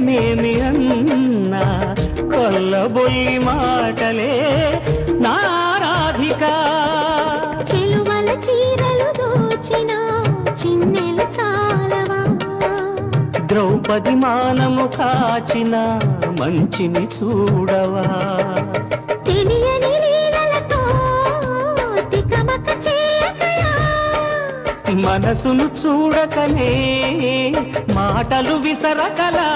నేనేమి అన్నా కొల్లబొల్లి మాటలే నా రాధిక. చెలువల చీరలు దోచిన చిన్నెల చాలవా, ద్రౌపది మానము కాచిన మంచిని చూడవా. తెలియని లీలలతో తికమక చేయకయా, మనసును చూడకనే మాటలు విసరకలా.